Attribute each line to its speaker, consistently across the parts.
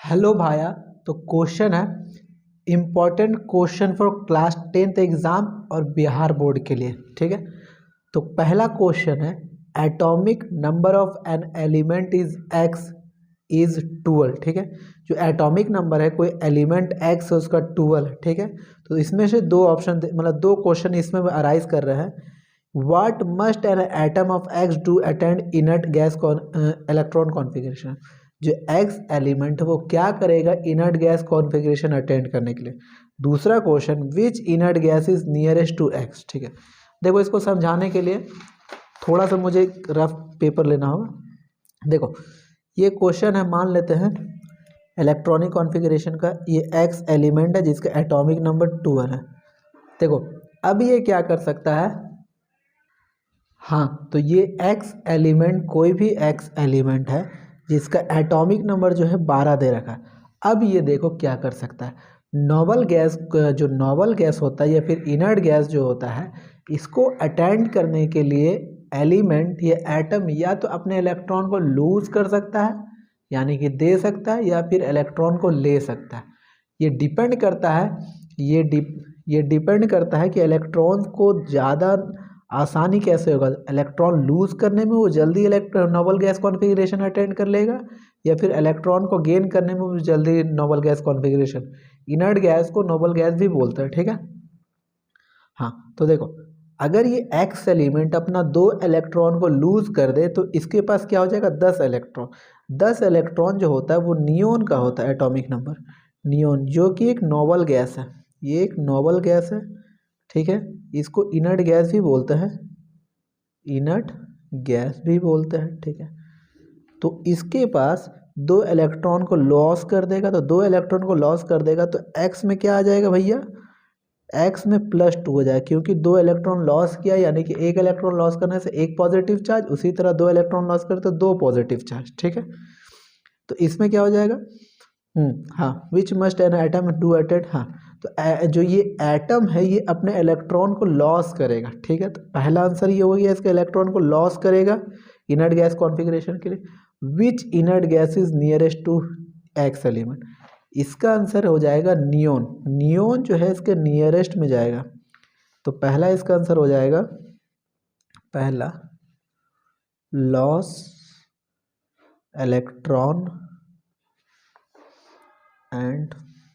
Speaker 1: Hello भाया। तो question है important question for class 10th exam और बिहार बोर्ड के लिए। ठीक है, तो पहला क्वेश्चन है atomic number of an element is x is 12। ठीक है, जो एटॉमिक नंबर है कोई एलिमेंट एक्स है उसका 12 है। ठीक है, तो इसमें से दो ऑप्शन मतलब दो क्वेश्चन इसमें अराइज कर रहे हैं। What must an atom of x do attend inert gas electron configuration. जो एक्स एलिमेंट है वो क्या करेगा इनर्ट गैस कॉन्फ़िगरेशन अटेंड करने के लिए। दूसरा question which inert gas is nearest to X. ठीक है, देखो इसको समझाने के लिए थोड़ा सा मुझे रफ पेपर लेना होगा। देखो ये क्वेश्चन है, मान लेते हैं इलेक्ट्रॉनिक कॉन्फ़िगरेशन का, ये एक्स एलिमेंट है जिसका एटॉमिक नंबर 12 है। देखो अब ये क्या कर सकता है, हाँ तो ये एक्स एलिमेंट कोई भी एक्स एलिमेंट है जिसका एटॉमिक नंबर जो है 12 दे रखा है। अब ये देखो क्या कर सकता है, नोबल गैस, जो नोबल गैस होता है या फिर इनर्ट गैस जो होता है, इसको अटेंड करने के लिए एलिमेंट या एटम या तो अपने इलेक्ट्रॉन को लूज कर सकता है यानी कि दे सकता है, या फिर इलेक्ट्रॉन को ले सकता है। ये डिपेंड करता है, ये डिपेंड करता है कि इलेक्ट्रॉन को ज़्यादा आसानी कैसे होगा, इलेक्ट्रॉन लूज करने में वो जल्दी नोबल गैस कॉन्फ़िगरेशन अटेंड कर लेगा, या फिर इलेक्ट्रॉन को गेन करने में वो जल्दी noble gas configuration. Inert gas को नोबल गैस भी बोलते हैं। ठीक है, हाँ तो देखो अगर ये एक्स एलिमेंट अपना 2 इलेक्ट्रॉन को लूज कर दे तो इसके पास क्या हो जाएगा 10 इलेक्ट्रॉन। 10 इलेक्ट्रॉन जो होता है वो नियोन का होता है एटॉमिक नंबर, नियोन जो कि एक नोबल गैस है, ये एक नोबल गैस है। ठीक है, इसको इनर्ट गैस भी बोलते हैं, इनर्ट गैस भी बोलते हैं। ठीक है, तो इसके पास 2 इलेक्ट्रॉन को लॉस कर देगा, तो 2 इलेक्ट्रॉन को लॉस कर देगा तो एक्स में क्या आ जाएगा भैया, एक्स में +2 हो जाएगा, क्योंकि 2 इलेक्ट्रॉन लॉस किया यानी कि एक इलेक्ट्रॉन लॉस करने से एक पॉजिटिव चार्ज, उसी तरह 2 इलेक्ट्रॉन लॉस करे तो 2 पॉजिटिव चार्ज। ठीक है, तो इसमें क्या हो जाएगा, हाँ which must an atom do attend. हाँ तो जो ये एटम है ये अपने इलेक्ट्रॉन को लॉस करेगा। ठीक है, तो पहला आंसर ये हो गया, इसका इलेक्ट्रॉन को लॉस करेगा इनर्ट गैस कॉन्फ़िगरेशन के लिए। Which inert gas is nearest to X element, इसका आंसर हो जाएगा नियोन। नियोन जो है इसके नियरेस्ट में जाएगा, तो पहला इसका आंसर हो जाएगा, पहला loss electron and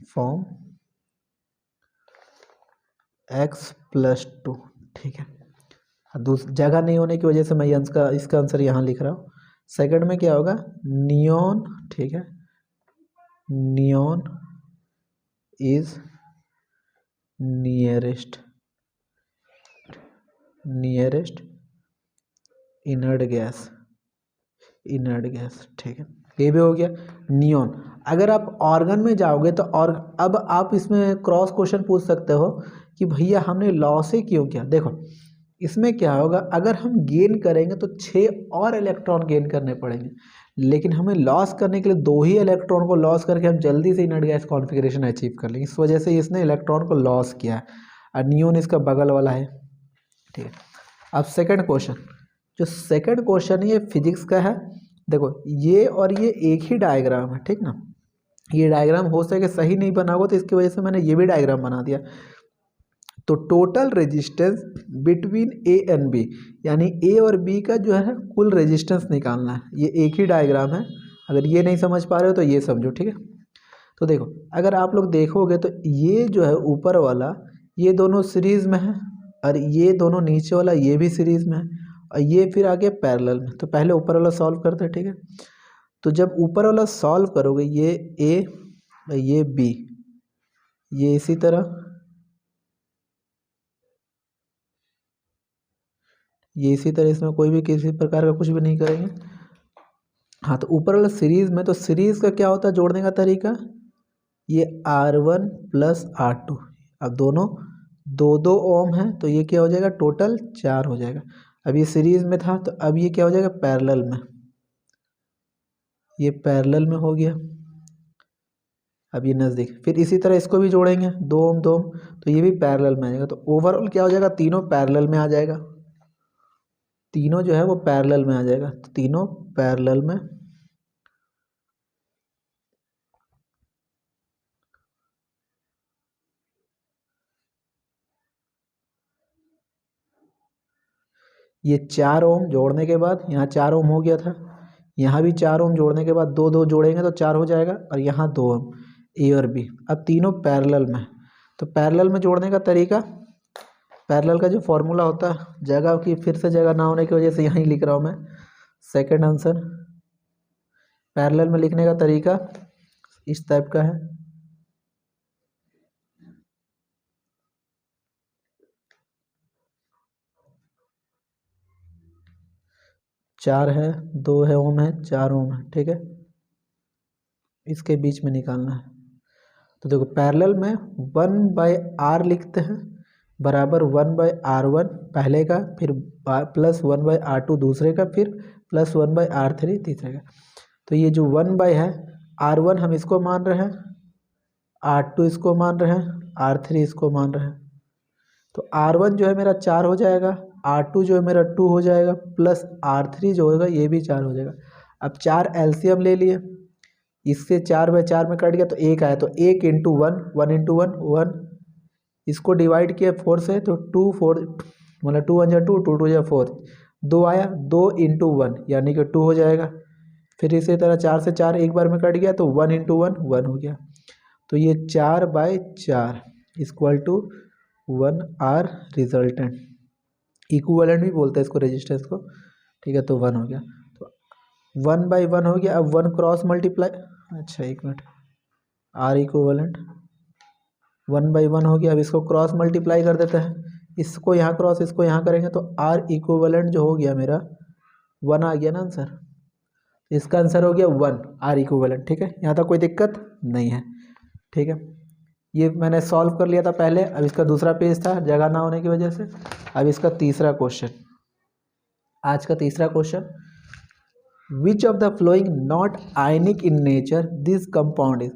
Speaker 1: form x+2। ठीक है, दूसरी जगह नहीं होने की वजह से मैं इसका आंसर यहाँ लिख रहा हूँ। सेकंड में क्या होगा, नियोन। ठीक है, neon is nearest inert gas, inert gas. ठीक है, ये भी हो गया नियोन। अगर आप ऑर्गन में जाओगे तो और अब आप इसमें क्रॉस क्वेश्चन पूछ सकते हो कि भैया हमने लॉस ही क्यों किया। देखो इसमें क्या होगा, अगर हम गेन करेंगे तो 6 और इलेक्ट्रॉन गेन करने पड़ेंगे, लेकिन हमें लॉस करने के लिए 2 ही इलेक्ट्रॉन को लॉस करके हम जल्दी से इनर्ट गैस कॉन्फ़िगरेशन अचीव कर लेंगे, इस वजह से इसने इलेक्ट्रॉन को लॉस किया है और नियोन इसका बगल वाला है। ठीक है, अब सेकंड क्वेश्चन, जो सेकंड क्वेश्चन है ये फिजिक्स का है। देखो ये और ये एक ही डायग्राम है, ठीक ना, ये डायग्राम हो सके सही नहीं बना होगा तो इसकी वजह से मैंने ये भी डायग्राम बना दिया। तो total resistance between A and B, यानी ए और बी का जो है कुल रेजिस्टेंस निकालना है, ये एक ही डायग्राम है। अगर ये नहीं समझ पा रहे हो तो ये समझो। ठीक है, तो देखो अगर आप लोग देखोगे तो ये जो है ऊपर वाला ये दोनों सीरीज में है, और ये दोनों नीचे वाला ये भी सीरीज में है, और ये फिर आगे पैरेलल में। तो पहले ऊपर वाला सॉल्व करते हैं। ठीक है, तो जब ऊपर वाला सॉल्व करोगे ये ए ये बी, ये इसी तरह, ये इसी तरह, इसमें कोई भी किसी प्रकार का कुछ भी नहीं करेंगे। हाँ तो ऊपर वाला सीरीज में, तो सीरीज का क्या होता है जोड़ने का तरीका, ये R1 + R2, अब दोनों 2-2 ओम है तो ये क्या हो जाएगा टोटल 4 हो जाएगा। अब ये सीरीज में था तो अब ये क्या हो जाएगा पैरेलल में, ये पैरेलल में हो गया। अब ये नज़दीक, फिर इसी तरह इसको भी जोड़ेंगे 2 ओम 2 ओम, तो ये भी पैरेलल में आ जाएगा। तो ओवरऑल क्या हो जाएगा, तीनों पैरेलल में आ जाएगा, तीनों जो है वो पैरेलल में आ जाएगा, तो तीनों पैरेलल में ये 4 ओम जोड़ने के बाद यहाँ 4 ओम हो गया था, यहाँ भी 4 ओम जोड़ने के बाद दो दो जोड़ेंगे तो 4 हो जाएगा, और यहाँ 2 ओम, ए और बी। अब तीनों पैरेलल में, तो पैरेलल में जोड़ने का तरीका, पैरेलल का जो फॉर्मूला होता है, जगह की फिर से जगह ना होने की वजह से यहीं लिख रहा हूँ मैं। सेकंड आंसर पैरेलल में लिखने का तरीका इस टाइप का है। चार है, 2 है ओम है, 4 ओम है, ठीक है, इसके बीच में निकालना है। तो देखो पैरेलल में 1/r लिखते हैं बराबर 1/r1 पहले का, फिर प्लस 1/r2 दूसरे का, फिर प्लस 1/r3 तीसरे का। तो ये जो 1 है, r1 हम इसको मान रहे हैं, r2 इसको मान रहे हैं, r3 इसको मान रहे हैं। तो r1 जो है मेरा 4 हो जाएगा, r2 जो है मेरा 2 हो जाएगा, प्लस r3 जो होगा ये भी 4 हो जाएगा। अब 4 एलसीएम ले लिए, इससे 4/4 में कट गया तो 1 आया, तो 1 इंटू 1, 1 इंटू 1 1, इसको डिवाइड किया 4 से तो 2 4 मतलब 2 1 2, 2 2 4, 2 आया, 2 इंटू 1 यानी कि 2 हो जाएगा। फिर इसी तरह 4 से 4 एक बार में कट गया तो 1 इंटू 1 1 हो गया। तो ये 4/4 equal to 1r resultant, equivalent भी बोलते हैं इसको रेजिस्टेंस को, ठीक है। तो 1 हो गया, तो 1/1 हो गया। अब 1 क्रॉस मल्टीप्लाई, अच्छा एक मिनट, आर इक्विवेलेंट 1/1 हो गया। अब इसको क्रॉस मल्टीप्लाई कर देते हैं, इसको यहाँ क्रॉस इसको यहाँ करेंगे तो आर इक्विवेलेंट जो हो गया मेरा 1 आ गया ना आंसर। इसका आंसर हो गया 1 आर इक्विवेलेंट, ठीक है। यहाँ तक कोई दिक्कत नहीं है, ठीक है। ये मैंने सॉल्व कर लिया था पहले, अब इसका दूसरा पेज था जगह ना होने की वजह से। अब इसका तीसरा क्वेश्चन, आज का तीसरा question, which of the flowing not ionic in nature this compound is.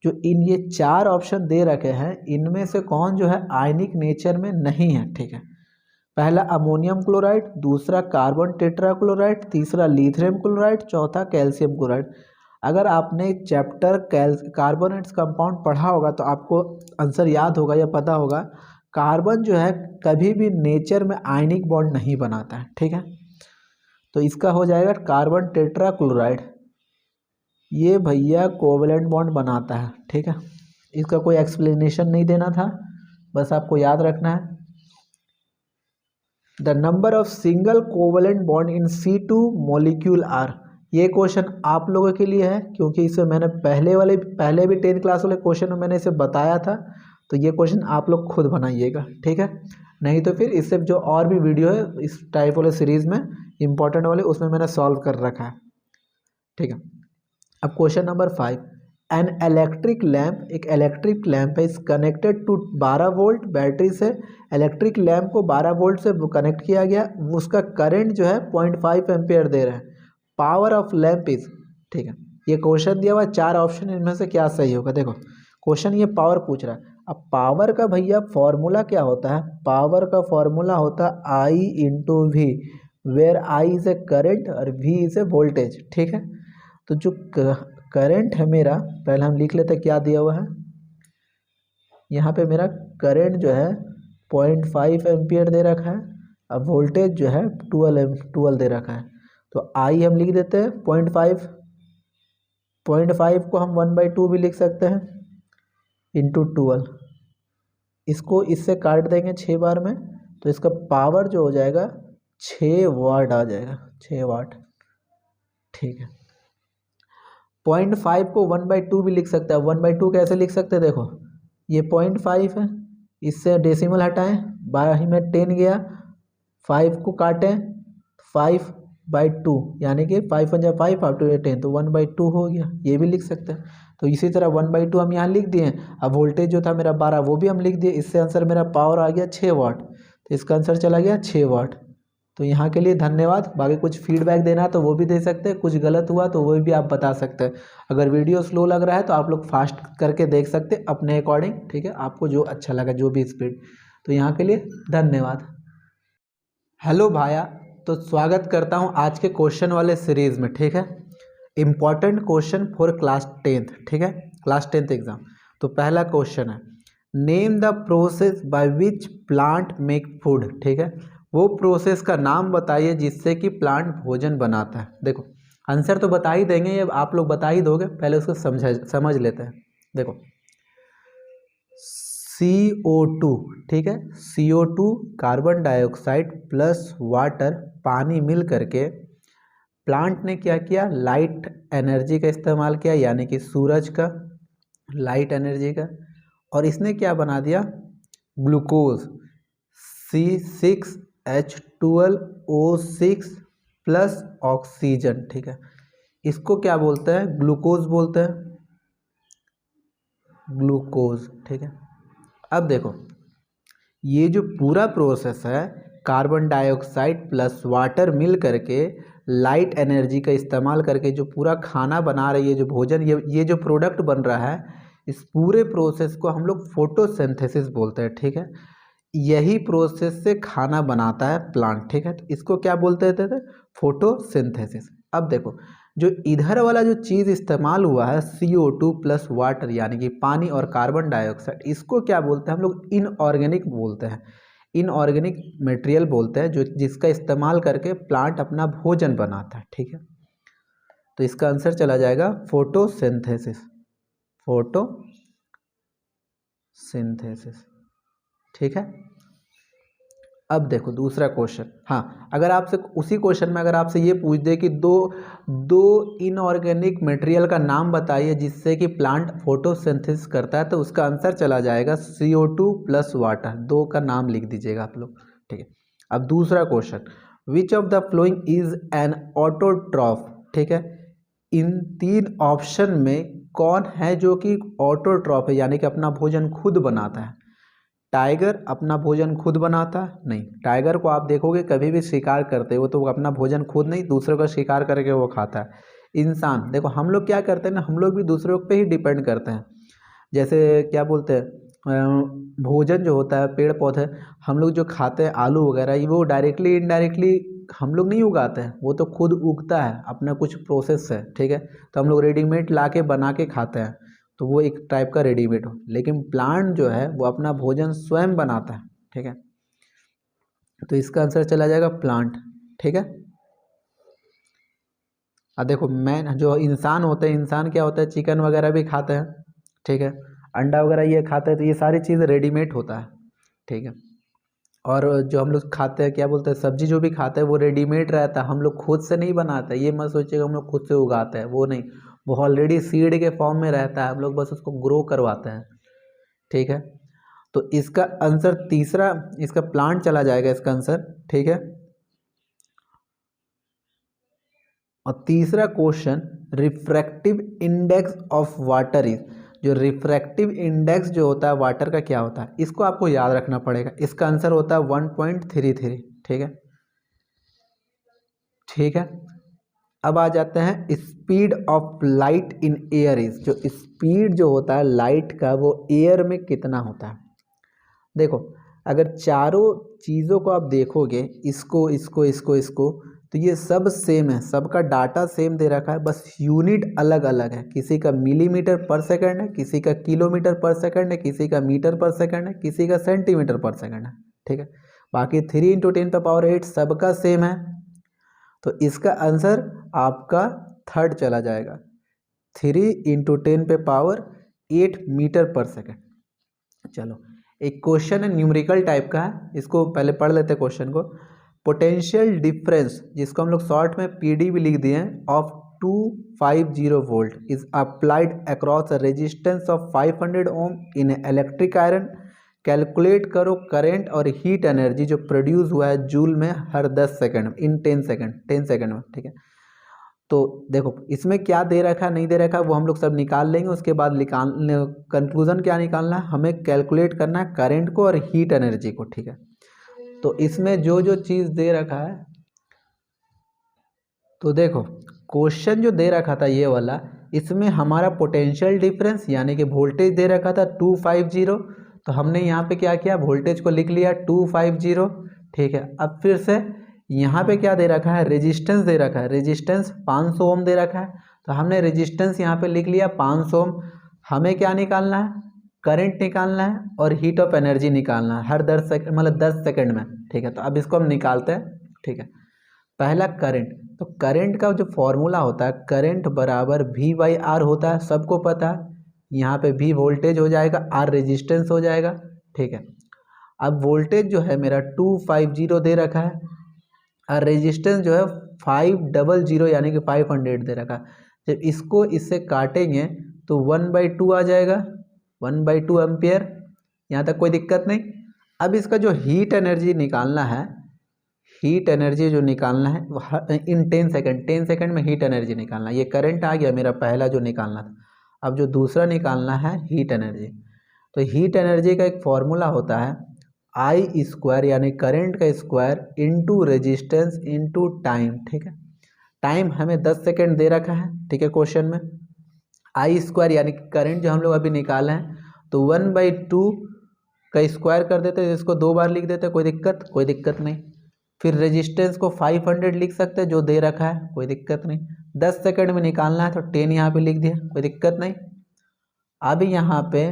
Speaker 1: जो इन ये 4 ऑप्शन दे रखे हैं, इनमें से कौन जो है आयनिक नेचर में नहीं है, ठीक है। पहला अमोनियम क्लोराइड, दूसरा कार्बन टेट्राक्लोराइड, तीसरा लिथियम क्लोराइड, चौथा कैल्शियम क्लोराइड। अगर आपने चैप्टर कार्बोनेट्स कंपाउंड पढ़ा होगा तो आपको आंसर याद होगा या पता होगा, कार्बन जो है कभी भी नेचर में आयनिक बॉन्ड नहीं बनाता है, ठीक है। तो इसका हो जाएगा कार्बन टेट्राक्लोराइड, ये भैया कोवलेंट बॉन्ड बनाता है, ठीक है। इसका कोई एक्सप्लेनेशन नहीं देना था, बस आपको याद रखना है। The number of single covalent bond in C2 molecule are. ये क्वेश्चन आप लोगों के लिए है, क्योंकि इसे मैंने पहले भी 10th क्लास वाले क्वेश्चन में मैंने इसे बताया था। तो ये क्वेश्चन आप लोग खुद बनाइएगा, ठीक है। नहीं तो फिर इससे जो और भी वीडियो है इस टाइप वाले सीरीज़ में इंपॉर्टेंट वाले, उसमें मैंने सॉल्व कर रखा है, ठीक है। अब question number 5, an electric lamp, एक इलेक्ट्रिक लैम्प है, इस कनेक्टेड टू 12 वोल्ट बैटरी से। इलेक्ट्रिक लैम्प को 12 वोल्ट से कनेक्ट किया गया, उसका करंट जो है 0.5 एम्पियर दे रहा है। पावर ऑफ लैम्प इज, ठीक है। ये क्वेश्चन दिया हुआ 4 ऑप्शन, इनमें से क्या सही होगा। देखो क्वेश्चन ये पावर पूछ रहा है। अब पावर का भैया फॉर्मूला क्या होता है, पावर का फॉर्मूला होता है I into V, where I is a current और वी इज ए वोल्टेज, ठीक है। तो जो करंट है मेरा, पहले हम लिख लेते हैं क्या दिया हुआ है। यहाँ पे मेरा करंट जो है 0.5 एम्पियर दे रखा है, अब वोल्टेज जो है 12 दे रखा है। तो आई हम लिख देते हैं 0.5 को हम 1/2 भी लिख सकते हैं इंटू 12, इसको इससे काट देंगे 6 बार में, तो इसका पावर जो हो जाएगा 6 वाट आ जाएगा, 6 वाट, ठीक है। 0.5 को 1/2 भी लिख सकते हैं। 1/2 कैसे लिख सकते हैं, देखो ये 0.5 है, इससे डेसिमल हटाएं, 12 में 10 गया, 5 को काटें 5/2 यानी कि 5 × 5 × 10, तो 1/2 हो गया, ये भी लिख सकते हैं। तो इसी तरह 1/2 हम यहाँ लिख दिए। अब वोल्टेज जो था मेरा 12 वो भी हम लिख दिए, इससे आंसर मेरा पावर आ गया 6 वाट, तो इसका आंसर चला गया 6 वाट। तो यहाँ के लिए धन्यवाद। बाकी कुछ फीडबैक देना है तो वो भी दे सकते हैं, कुछ गलत हुआ तो वो भी आप बता सकते हैं। अगर वीडियो स्लो लग रहा है तो आप लोग फास्ट करके देख सकते हैं अपने अकॉर्डिंग, ठीक है, आपको जो अच्छा लगा, जो भी स्पीड। तो यहाँ के लिए धन्यवाद। हेलो भाया, तो स्वागत करता हूँ आज के क्वेश्चन वाले सीरीज़ में, ठीक है। Important question for class 10th, ठीक है, क्लास 10th एग्जाम। तो पहला क्वेश्चन है, name the process by which plant make food, ठीक है। वो प्रोसेस का नाम बताइए जिससे कि प्लांट भोजन बनाता है। देखो आंसर तो बता ही देंगे, ये आप लोग बता ही दोगे, पहले उसको समझ लेते हैं। देखो CO2, ठीक है, CO2 carbon dioxide plus water पानी मिल करके प्लांट ने क्या किया, लाइट एनर्जी का इस्तेमाल किया, यानी कि सूरज का लाइट एनर्जी का, और इसने क्या बना दिया, ग्लूकोज C6H12O6 प्लस ऑक्सीजन। ठीक है, इसको क्या बोलते हैं, ग्लूकोज बोलते हैं, ग्लूकोज। ठीक है, अब देखो ये जो पूरा प्रोसेस है, कार्बन डाइऑक्साइड प्लस वाटर मिल करके लाइट एनर्जी का इस्तेमाल करके जो पूरा खाना बना रही है, जो भोजन, ये जो प्रोडक्ट बन रहा है, इस पूरे प्रोसेस को हम लोग फोटोसिंथेसिस बोलते हैं। ठीक है, यही प्रोसेस से खाना बनाता है प्लांट। ठीक है, तो इसको क्या बोलते थे, फोटोसिंथेसिस। अब देखो जो इधर वाला जो चीज़ इस्तेमाल हुआ है CO2 प्लस वाटर, यानी कि पानी और कार्बन डाइऑक्साइड, इसको क्या बोलते हैं हम लोग, इनऑर्गेनिक बोलते हैं, इनऑर्गेनिक मटेरियल बोलते हैं, जो जिसका इस्तेमाल करके प्लांट अपना भोजन बनाता है। ठीक है, तो इसका आंसर चला जाएगा फोटोसिंथेसिस, फोटोसिंथेसिस। ठीक है, अब देखो दूसरा क्वेश्चन। हाँ, अगर आपसे उसी क्वेश्चन में अगर आपसे ये पूछ दे कि दो इनऑर्गेनिक मटेरियल का नाम बताइए जिससे कि प्लांट फोटोसिंथेसिस करता है, तो उसका आंसर चला जाएगा CO2 प्लस वाटर। दो का नाम लिख दीजिएगा आप लोग। ठीक है, अब दूसरा question, which of the following is an autotroph. ठीक है, इन तीन ऑप्शन में कौन है जो कि ऑटोट्रॉफ है, यानी कि अपना भोजन खुद बनाता है। टाइगर अपना भोजन खुद बनाता है? नहीं, टाइगर को आप देखोगे कभी भी शिकार करते हो तो वो अपना भोजन खुद नहीं, दूसरों का शिकार करके वो खाता है। इंसान, देखो हम लोग क्या करते हैं ना, हम लोग भी दूसरों पे ही डिपेंड करते हैं। जैसे क्या बोलते हैं, भोजन जो होता है, पेड़ पौधे हम लोग जो खाते हैं, आलू वगैरह, वो डायरेक्टली इनडायरेक्टली हम लोग नहीं उगाते हैं, वो तो खुद उगता है अपना कुछ प्रोसेस से। ठीक है, तो हम लोग रेडीमेड ला के बना के खाते हैं, तो वो एक टाइप का रेडीमेड हो। लेकिन प्लांट जो है वो अपना भोजन स्वयं बनाता है। ठीक है, तो इसका आंसर चला जाएगा प्लांट। ठीक है, अब देखो मैं जो इंसान होते हैं, इंसान क्या होता है, चिकन वगैरह भी खाते हैं। ठीक है, अंडा वगैरह ये खाते हैं, तो ये सारी चीज़ रेडीमेड होता है। ठीक है, और जो हम लोग खाते हैं, क्या बोलते हैं, सब्जी जो भी खाते हैं वो रेडीमेड रहता है, हम लोग खुद से नहीं बनाते। ये मत सोचिएगा हम लोग खुद से उगाते हैं, वो नहीं, वो ऑलरेडी सीड के फॉर्म में रहता है, हम लोग बस उसको ग्रो करवाते हैं। ठीक है, तो इसका आंसर तीसरा, इसका प्लांट चला जाएगा इसका आंसर। ठीक है, और तीसरा question, refractive index of water is. जो रिफ्रैक्टिव इंडेक्स जो होता है वाटर का क्या होता है, इसको आपको याद रखना पड़ेगा। इसका आंसर होता है 1.33। ठीक है, ठीक है, अब आ जाते हैं, speed of light in air is. जो स्पीड जो होता है लाइट का वो एयर में कितना होता है। देखो अगर चारों चीज़ों को आप देखोगे, इसको इसको इसको इसको, तो ये सब सेम है, सबका डाटा सेम दे रखा है, बस यूनिट अलग अलग है। किसी का मिलीमीटर पर सेकंड है, किसी का किलोमीटर पर सेकंड है, किसी का मीटर पर सेकंड है, किसी का सेंटीमीटर पर सेकंड है। ठीक है, बाकी 3 × 10⁸ सबका सेम है। तो इसका आंसर आपका थर्ड चला जाएगा, 3 × 10⁸ मीटर पर सेकंड। चलो एक क्वेश्चन है न्यूमेरिकल टाइप का है, इसको पहले पढ़ लेते हैं क्वेश्चन को। पोटेंशियल डिफरेंस, जिसको हम लोग शॉर्ट में PD भी लिख दिए हैं, of 250 volt is applied across a resistance of 500 ohm in electric iron. Calculate करो करंट और हीट एनर्जी जो प्रोड्यूस हुआ है जूल में हर 10 सेकंड इन 10 सेकंड में। ठीक है, तो देखो इसमें क्या दे रखा है नहीं दे रखा है वो हम लोग सब निकाल लेंगे, उसके बाद कंक्लूजन क्या निकालना है, हमें कैलकुलेट करना है करंट को और हीट एनर्जी को। ठीक है, तो इसमें जो जो चीज़ दे रखा है, तो देखो क्वेश्चन जो दे रखा था ये वाला, इसमें हमारा पोटेंशियल डिफरेंस यानी कि वोल्टेज दे रखा था 250, तो हमने यहाँ पे क्या किया, वोल्टेज को लिख लिया 250। ठीक है, अब फिर से यहाँ पे क्या दे रखा है, रेजिस्टेंस दे रखा है, रेजिस्टेंस 500 ओम दे रखा है, तो हमने रेजिस्टेंस यहाँ पे लिख लिया 500 ओम। हमें क्या निकालना है, करंट निकालना है और हीट ऑफ एनर्जी निकालना है हर 10 सेकंड, मतलब 10 सेकंड में, ठीक है। तो अब इसको हम निकालते हैं, ठीक है। पहला करंट, तो करंट का जो फॉर्मूला होता है, करंट बराबर V/R होता है, सबको पता है। यहाँ पे V वोल्टेज हो जाएगा, R रेजिस्टेंस हो जाएगा, ठीक है। अब वोल्टेज जो है मेरा 250 दे रखा है और रेजिस्टेंस जो है 500 यानी कि 500 दे रखा है। जब इसको इससे काटेंगे तो 1/2 आ जाएगा, 1/2 एम्पियर। यहाँ तक कोई दिक्कत नहीं। अब इसका जो हीट एनर्जी निकालना है, हीट एनर्जी जो निकालना है इन 10 सेकंड में हीट एनर्जी निकालना है। ये करंट आ गया मेरा पहला जो निकालना था। अब जो दूसरा निकालना है हीट एनर्जी, तो हीट एनर्जी का एक फॉर्मूला होता है I² यानी करंट का square into resistance into time, ठीक है। टाइम हमें 10 सेकंड दे रखा है, ठीक है। क्वेश्चन में I² यानी करंट जो हम लोग अभी निकाले हैं, तो 1/2 का स्क्वायर कर देते हैं, इसको 2 बार लिख देते हैं, कोई दिक्कत नहीं। फिर रेजिस्टेंस को 500 लिख सकते हैं जो दे रखा है, कोई दिक्कत नहीं। 10 सेकंड में निकालना है तो 10 यहाँ पे लिख दिया, कोई दिक्कत नहीं। अब यहाँ पे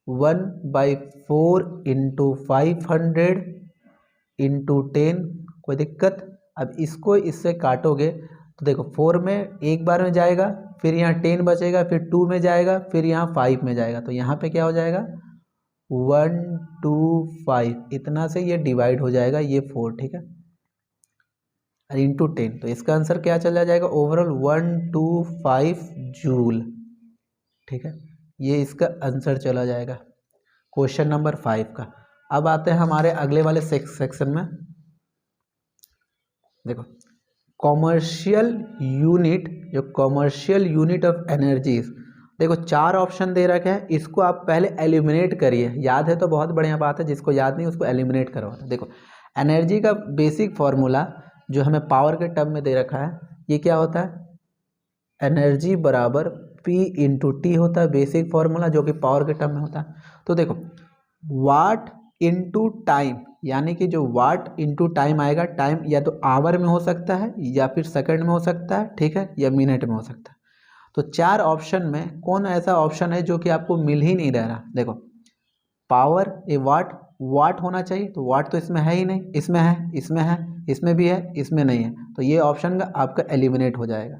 Speaker 1: 1/4 इंटू 500 इंटू 10, कोई दिक्कत। अब इसको इससे काटोगे तो देखो 4 में एक बार में जाएगा, फिर यहाँ 10 बचेगा, फिर 2 में जाएगा, फिर यहाँ 5 में जाएगा। तो यहाँ पे क्या हो जाएगा 1 2 5, इतना से ये डिवाइड हो जाएगा, ये 4, ठीक है, और इंटू 10। तो इसका आंसर क्या चला जाएगा ओवरऑल 125 जूल, ठीक है। ये इसका आंसर चला जाएगा क्वेश्चन नंबर 5 का। अब आते हैं हमारे अगले वाले सेक्शन में। देखो कॉमर्शियल यूनिट, जो कॉमर्शियल यूनिट ऑफ एनर्जीज, देखो 4 ऑप्शन दे रखे हैं। इसको आप पहले एलिमिनेट करिए, याद है तो बहुत बढ़िया बात है, जिसको याद नहीं उसको एलिमिनेट करवाना। देखो एनर्जी का बेसिक फॉर्मूला जो हमें पावर के टर्म में दे रखा है, ये क्या होता है, एनर्जी बराबर P इंटू टी होता है, बेसिक फॉर्मूला जो कि पावर के टर्म में होता है। तो देखो वाट इंटू टाइम, यानी कि जो वाट इंटू टाइम आएगा, टाइम या तो आवर में हो सकता है या फिर सेकंड में हो सकता है, ठीक है, या मिनट में हो सकता है। तो 4 ऑप्शन में कौन ऐसा ऑप्शन है जो कि आपको मिल ही नहीं रह रहा। देखो पावर ए वाट होना चाहिए, तो वाट तो इसमें है ही नहीं, इसमें है, इसमें है, इसमें भी है, इसमें नहीं है। तो ये ऑप्शन का आपका एलिमिनेट हो जाएगा,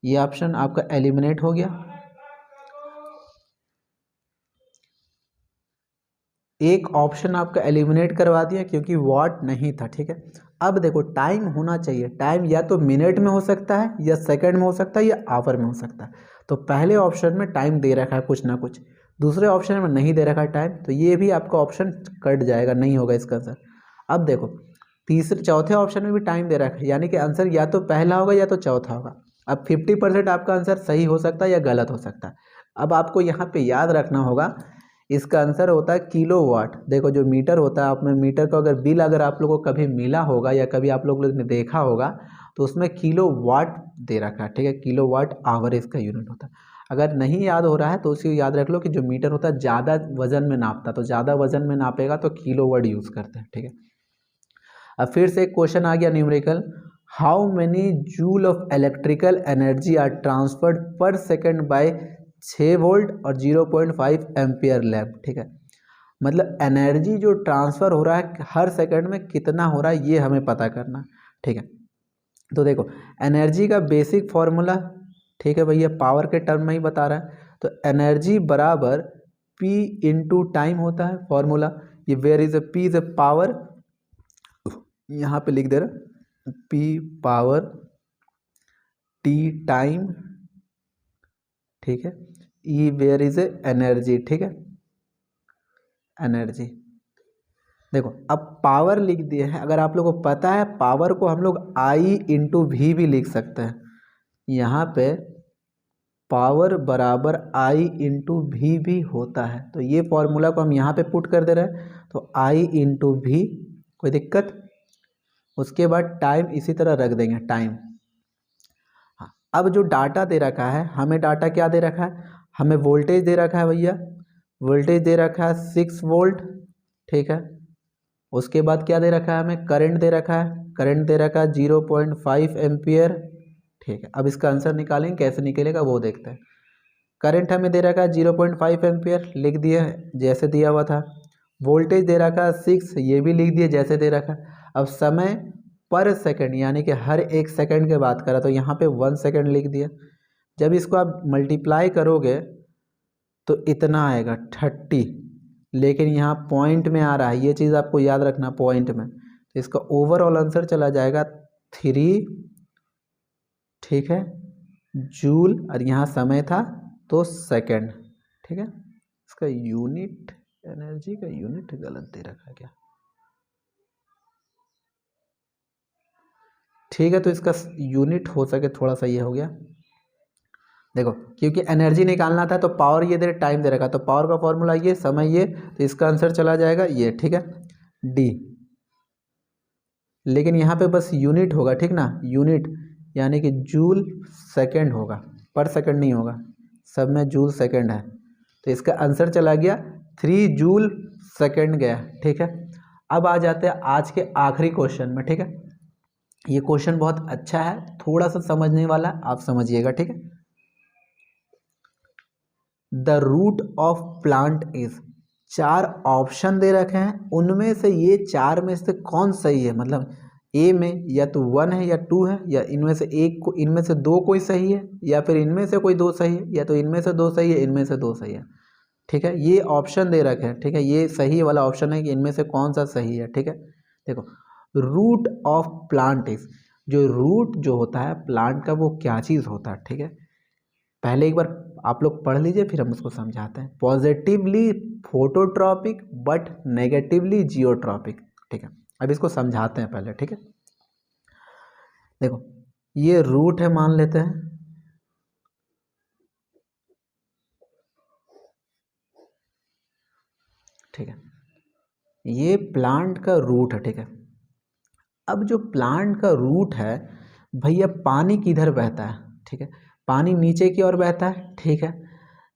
Speaker 1: ये ऑप्शन आपका एलिमिनेट हो गया। एक ऑप्शन आपका एलिमिनेट करवा दिया क्योंकि वाट नहीं था, ठीक है। अब देखो टाइम होना चाहिए, टाइम या तो मिनट में हो सकता है या सेकंड में हो सकता है या आवर में हो सकता है। तो पहले ऑप्शन में टाइम दे रखा है कुछ ना कुछ, दूसरे ऑप्शन में नहीं दे रखा है टाइम, तो ये भी आपका ऑप्शन कट जाएगा, नहीं होगा इसका आंसर। अब देखो चौथे ऑप्शन में भी टाइम दे रखा है, यानी कि आंसर या तो पहला होगा या तो चौथा होगा। अब 50% आपका आंसर सही हो सकता है या गलत हो सकता है। अब आपको यहाँ पे याद रखना होगा, इसका आंसर होता है किलोवाट। देखो जो मीटर होता है, आप में मीटर का अगर बिल अगर आप लोगों को कभी मिला होगा या कभी आप लोग ने देखा होगा, तो उसमें किलोवाट दे रखा है, ठीक है, किलोवाट आवर इसका यूनिट होता है। अगर नहीं याद हो रहा है तो उसी याद रख लो कि जो मीटर होता है ज़्यादा वजन में नापता है, तो ज़्यादा वजन में नापेगा तो किलोवाट यूज़ करते हैं, ठीक है। अब फिर से एक क्वेश्चन आ गया numerical, how many joule of electrical energy are transferred per second by 6 volt और 0.5 एम्पियर लैम्प, ठीक है। मतलब एनर्जी जो ट्रांसफ़र हो रहा है हर सेकंड में कितना हो रहा है, ये हमें पता करना, ठीक है। तो देखो एनर्जी का बेसिक फॉर्मूला, ठीक है भैया, पावर के टर्म में ही बता रहा है। तो एनर्जी बराबर P इंटू टाइम होता है फॉर्मूला। ये where is a P is a power, यहाँ पे लिख दे रहा P पावर T टाइम, ठीक है, ई वेयर इज ए एनर्जी, ठीक है, एनर्जी। देखो अब पावर लिख दिए हैं, अगर आप लोगों को पता है पावर को हम लोग I इंटू वी भी लिख सकते हैं। यहाँ पे पावर बराबर I इंटू वी भी होता है, तो ये फॉर्मूला को हम यहाँ पे पुट कर दे रहे हैं, तो I इंटू वी, कोई दिक्कत। उसके बाद टाइम इसी तरह रख देंगे, टाइम। हाँ, अब जो डाटा दे रखा है, हमें डाटा क्या दे रखा है, हमें वोल्टेज दे रखा है भैया, वोल्टेज दे रखा है 6 वोल्ट, ठीक है। उसके बाद क्या दे रखा है, हमें करंट दे रखा है, करंट दे रखा है 0.5 एम्पियर, ठीक है। अब इसका आंसर निकालेंगे, कैसे निकलेगा वो देखते हैं। करंट हमें दे रखा है 0.5 एम्पियर, लिख दिया जैसे दिया हुआ था। वोल्टेज दे रखा है 6, ये भी लिख दिया जैसे दे रखा। अब समय पर सेकंड यानी कि हर एक सेकंड के बात करा तो यहाँ पे 1 सेकंड लिख दिया। जब इसको आप मल्टीप्लाई करोगे तो इतना आएगा 30, लेकिन यहाँ पॉइंट में आ रहा है, ये चीज़ आपको याद रखना पॉइंट में। तो इसका ओवरऑल आंसर चला जाएगा 3, ठीक है, जूल, और यहाँ समय था तो सेकंड, ठीक है। इसका यूनिट, एनर्जी का यूनिट गलत दे रखा है क्या, ठीक है। तो इसका यूनिट हो सके थोड़ा सा ये हो गया, देखो क्योंकि एनर्जी निकालना था तो पावर ये दे टाइम दे रखा, तो पावर का फॉर्मूला ये, समय ये, तो इसका आंसर चला जाएगा ये, ठीक है, डी। लेकिन यहाँ पे बस यूनिट होगा, ठीक ना, यूनिट यानी कि जूल सेकंड होगा, पर सेकंड नहीं होगा, सब में जूल सेकंड है, तो इसका आंसर चला गया 3 जूल सेकंड गया, ठीक है। अब आ जाते हैं आज के आखिरी क्वेश्चन में, ठीक है। ये क्वेश्चन बहुत अच्छा है, थोड़ा सा समझने वाला, आप समझिएगा, ठीक है। The root of plant is, 4 option दे रखे हैं, उनमें से ये 4 में से कौन सही है, मतलब ए में या तो 1 है या 2 है, या इनमें से एक को, इनमें से 2 कोई सही है, या फिर इनमें से कोई 2 सही है, या तो इनमें से 2 सही है, इनमें से 2 सही है, ठीक है। ये ऑप्शन दे रखे हैं, ठीक है, ये सही वाला ऑप्शन है कि इनमें से कौन सा सही है, ठीक है। देखो रूट ऑफ प्लांट इज, जो रूट जो होता है प्लांट का वो क्या चीज़ होता है, ठीक है। पहले एक बार आप लोग पढ़ लीजिए फिर हम उसको समझाते हैं। Positively phototropic but negatively geotropic, ठीक है। अब इसको समझाते हैं पहले, ठीक है। देखो ये रूट है मान लेते हैं, ठीक है, ये प्लांट का रूट है, ठीक है। अब जो प्लांट का रूट है भैया, पानी किधर बहता है, ठीक है, पानी नीचे की ओर बहता है, ठीक है।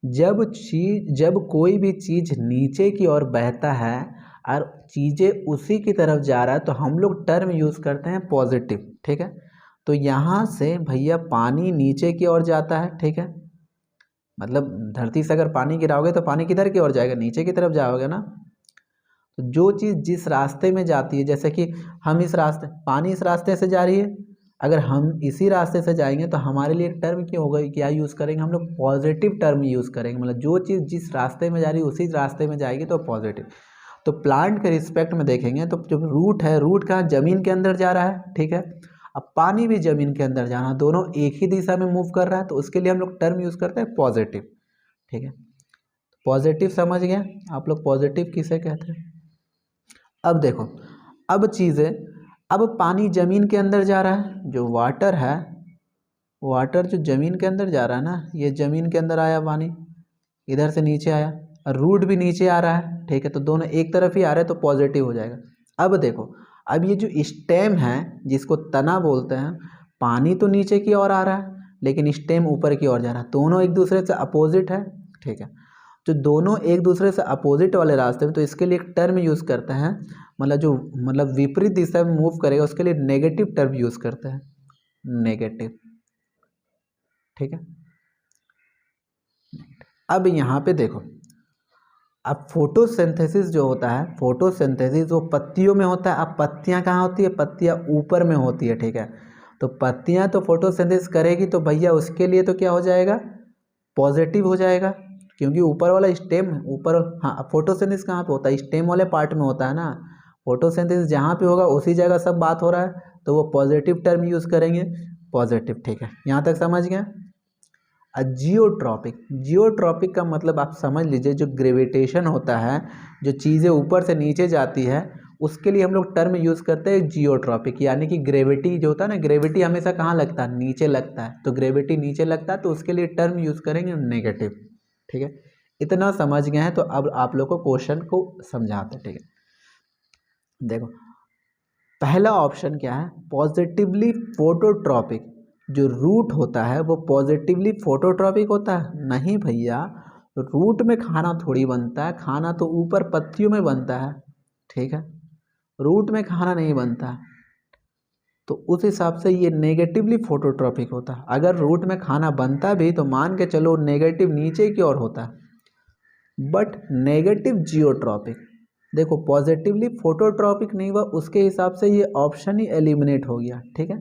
Speaker 1: जब कोई भी चीज़ नीचे की ओर बहता है और चीज़ें उसी की तरफ जा रहा है तो हम लोग टर्म यूज़ करते हैं पॉजिटिव, ठीक है। तो यहाँ से भैया पानी नीचे की ओर जाता है, ठीक है, मतलब धरती से अगर पानी गिराओगे तो पानी किधर की ओर जाएगा, नीचे की तरफ जाओगे ना। तो जो चीज़ जिस रास्ते में जाती है, जैसे कि हम इस रास्ते, पानी इस रास्ते से जा रही है, अगर हम इसी रास्ते से जाएंगे तो हमारे लिए एक टर्म क्या होगा, क्या यूज़ करेंगे हम लोग, पॉजिटिव टर्म यूज़ करेंगे, मतलब जो चीज़ जिस रास्ते में जा रही है उसी रास्ते में जाएगी तो पॉजिटिव। तो प्लांट के रिस्पेक्ट में देखेंगे तो जो रूट है, रूट कहाँ, जमीन के अंदर जा रहा है, ठीक है। अब पानी भी जमीन के अंदर जाना, दोनों एक ही दिशा में मूव कर रहा है, तो उसके लिए हम लोग टर्म यूज़ करते हैं पॉजिटिव, ठीक है। पॉजिटिव समझ गए आप लोग, पॉजिटिव किसे कहते हैं। अब देखो, अब चीज़ें, अब पानी ज़मीन के अंदर जा रहा है, जो वाटर है, वाटर जो ज़मीन के अंदर जा रहा है ना, ये ज़मीन के अंदर आया पानी, इधर से नीचे आया, और रूट भी नीचे आ रहा है, ठीक है, तो दोनों एक तरफ ही आ रहे हैं तो पॉजिटिव हो जाएगा। अब देखो, अब ये जो स्टेम है जिसको तना बोलते हैं, पानी तो नीचे की ओर आ रहा है लेकिन स्टेम ऊपर की ओर जा रहा है, दोनों एक दूसरे से अपोजिट है, ठीक है। जो दोनों एक दूसरे से अपोजिट वाले रास्ते में, तो इसके लिए एक टर्म यूज़ करते हैं, मतलब जो मतलब विपरीत दिशा में मूव करेगा उसके लिए नेगेटिव टर्म यूज़ करते हैं, नेगेटिव, ठीक है। अब यहाँ पे देखो, अब फोटोसिंथेसिस जो होता है, फोटोसिंथेसिस वो पत्तियों में होता है। अब पत्तियाँ कहाँ होती है, पत्तियाँ ऊपर में होती है, ठीक है। तो पत्तियाँ तो फोटोसिंथेसिस करेगी तो भैया उसके लिए तो क्या हो जाएगा, पॉजिटिव हो जाएगा, क्योंकि ऊपर वाला स्टेम ऊपर, हाँ फोटोसिंथेसिस कहाँ पे होता है, स्टेम वाले पार्ट में होता है ना। फोटोसिंथेसिस जहाँ पे होगा उसी जगह सब बात हो रहा है, तो वो पॉजिटिव टर्म यूज़ करेंगे, पॉजिटिव, ठीक है। यहाँ तक समझ गए। जियोट्रॉपिक, जियोट्रॉपिक का मतलब आप समझ लीजिए, जो ग्रेविटेशन होता है, जो चीज़ें ऊपर से नीचे जाती है उसके लिए हम लोग टर्म यूज़ करते हैं जियोट्रॉपिक, यानी कि ग्रेविटी जो होता है ना, ग्रेविटी हमेशा कहाँ लगता है, नीचे लगता है, तो ग्रेविटी नीचे लगता है तो उसके लिए टर्म यूज़ करेंगे नेगेटिव, ठीक है। इतना समझ गए हैं तो अब आप लोग को क्वेश्चन को समझाते हैं, ठीक है। देखो पहला ऑप्शन क्या है, पॉजिटिवली फोटोट्रॉपिक, जो रूट होता है वो पॉजिटिवली फोटोट्रॉपिक होता है, नहीं भैया, रूट में खाना थोड़ी बनता है, खाना तो ऊपर पत्तियों में बनता है, ठीक है, रूट में खाना नहीं बनता। तो उस हिसाब से ये नेगेटिवली फोटोट्रॉपिक होता है। अगर रूट में खाना बनता भी तो मान के चलो नेगेटिव नीचे की ओर होता है। बट नेगेटिव जियोट्रॉपिक, देखो पॉजिटिवली फोटोट्रॉपिक नहीं हुआ, उसके हिसाब से ये ऑप्शन ही एलिमिनेट हो गया, ठीक है।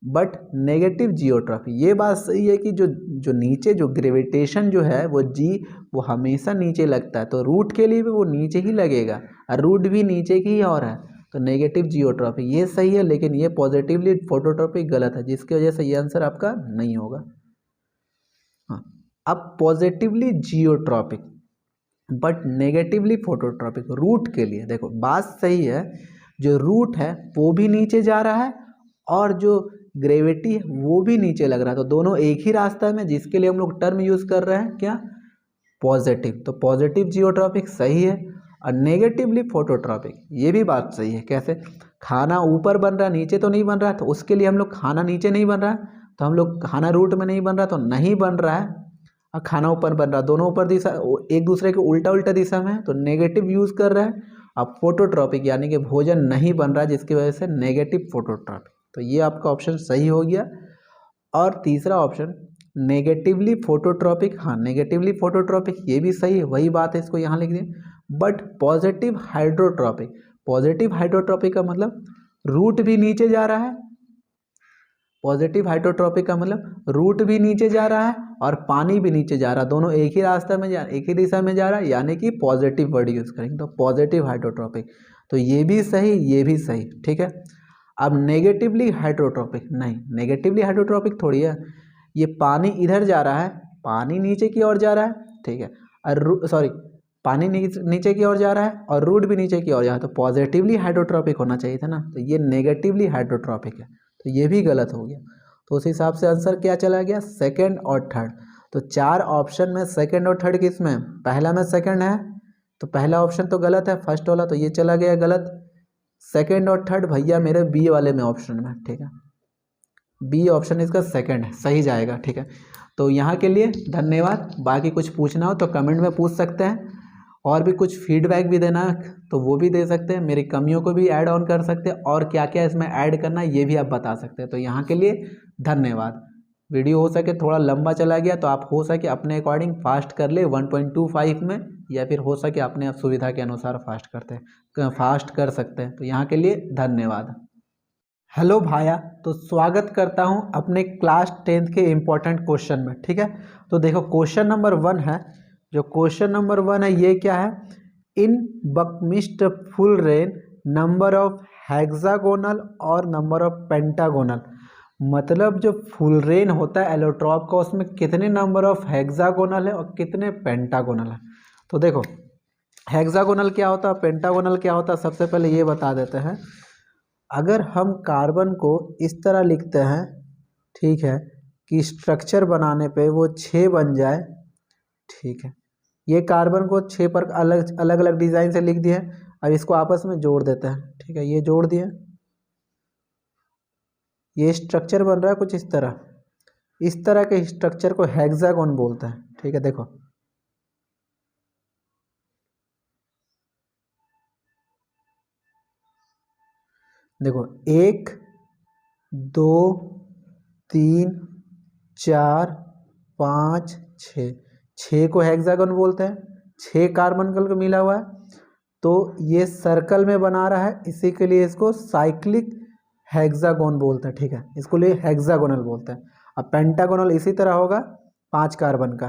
Speaker 1: बट नेगेटिव जियोट्रॉफी, ये बात सही है कि जो जो नीचे जो ग्रेविटेशन जो है वो जी वो हमेशा नीचे लगता है, तो रूट के लिए भी वो नीचे ही लगेगा और रूट भी नीचे की ही और है, तो नेगेटिव जियोट्रॉफी ये सही है। लेकिन ये पॉजिटिवली फोटोट्रॉपिक गलत है, जिसकी वजह से ये आंसर आपका नहीं होगा। हाँ, अब positively geotropic but negatively phototropic root के लिए देखो बात सही है, जो रूट है वो भी नीचे जा रहा है और जो ग्रेविटी है वो भी नीचे लग रहा है, तो दोनों एक ही रास्ता में, जिसके लिए हम लोग टर्म यूज़ कर रहे हैं क्या, पॉजिटिव। तो पॉजिटिव जियोट्रॉपिक सही है और नेगेटिवली फोटोट्रॉपिक ये भी बात सही है। कैसे, खाना ऊपर बन रहा है नीचे तो नहीं बन रहा है, तो उसके लिए हम लोग खाना नीचे नहीं बन रहा है, तो हम लोग खाना रूट में नहीं बन रहा तो नहीं बन रहा है, और खाना ऊपर बन रहा, दोनों ऊपर दिशा एक दूसरे के उल्टा उल्टा दिशा में है, तो नेगेटिव यूज़ कर रहे हैं। अब फोटोट्रॉपिक यानी कि भोजन नहीं बन रहा है, जिसकी वजह से नेगेटिव फोटोट्रॉपिक, तो ये आपका ऑप्शन सही हो गया। और तीसरा ऑप्शन नेगेटिवली फोटोट्रॉपिक, हाँ नेगेटिवली फोटोट्रॉपिक ये भी सही है, वही बात है, इसको यहाँ लिख दें। But positive hydrotropic, positive hydrotropic का मतलब रूट भी नीचे जा रहा है, पॉजिटिव हाइड्रोट्रॉपिक का मतलब रूट भी नीचे जा रहा है और पानी भी नीचे जा रहा है, दोनों एक ही रास्ते में एक ही दिशा में जा रहा है, यानी कि पॉजिटिव वर्ड यूज़ करेंगे, तो पॉजिटिव हाइड्रोट्रॉपिक, तो ये भी सही ये भी सही, ठीक है। अब नेगेटिवली हाइड्रोट्रॉपिक, नहीं नेगेटिवली हाइड्रोट्रॉपिक थोड़ी है, ये पानी इधर जा रहा है, पानी नीचे की ओर जा रहा है, ठीक है, और सॉरी पानी नीचे की ओर जा रहा है और रूट भी नीचे की ओर जा रहा है, तो पॉजिटिवली हाइड्रोट्रॉपिक होना चाहिए था ना, तो ये नेगेटिवली हाइड्रोट्रॉपिक है, तो ये भी गलत हो गया। तो उस हिसाब से आंसर क्या चला गया, सेकंड और थर्ड। तो चार ऑप्शन में सेकंड और थर्ड किस में, पहला में सेकंड है, तो पहला ऑप्शन तो गलत है, फर्स्ट वाला, तो ये चला गया गलत। सेकंड और थर्ड भैया मेरे बी वाले में ऑप्शन में, ठीक है, बी ऑप्शन इसका सेकंड है, सही जाएगा, ठीक है। तो यहाँ के लिए धन्यवाद। बाकी कुछ पूछना हो तो कमेंट में पूछ सकते हैं, और भी कुछ फीडबैक भी देना तो वो भी दे सकते हैं, मेरी कमियों को भी ऐड ऑन कर सकते हैं, और क्या क्या इसमें ऐड करना है ये भी आप बता सकते हैं। तो यहाँ के लिए धन्यवाद। वीडियो हो सके थोड़ा लंबा चला गया तो आप हो सके अपने अकॉर्डिंग फास्ट कर ले 1.25 में, या फिर हो सके अपने सुविधा के अनुसार फास्ट कर सकते हैं। तो यहाँ के लिए धन्यवाद। हेलो भाया, तो स्वागत करता हूँ अपने क्लास 10th के इम्पोर्टेंट क्वेश्चन में, ठीक है। तो देखो क्वेश्चन नंबर 1 है, जो क्वेश्चन नंबर 1 है ये क्या है, इन बकमिस्टर फुलरेन नंबर ऑफ हेक्सागोनल और नंबर ऑफ पेंटागोनल, मतलब जो फुलरेन होता है एलोट्रॉप का, उसमें कितने नंबर ऑफ हेक्सागोनल है और कितने पेंटागोनल है। तो देखो हेक्सागोनल क्या होता है, पेंटागोनल क्या होता है, सबसे पहले ये बता देते हैं। अगर हम कार्बन को इस तरह लिखते हैं, ठीक है, कि स्ट्रक्चर बनाने पे वो 6 बन जाए, ठीक है, ये कार्बन को 6 पर अलग अलग डिज़ाइन से लिख दिए, अब इसको आपस में जोड़ देते हैं, ठीक है, ये जोड़ दिए, ये स्ट्रक्चर बन रहा है कुछ इस तरह के स्ट्रक्चर को हेक्सागोन बोलते हैं, ठीक है। देखो 1 2 3 4 5 6 को हेक्सागोन बोलते हैं, 6 कार्बन को मिला हुआ है, तो ये सर्कल में बना रहा है, इसी के लिए इसको साइक्लिक हेक्सागोन बोलते हैं, ठीक है, इसको लिए हेक्सागोनल बोलते हैं। अब पेंटागोनल इसी तरह होगा, 5 कार्बन का,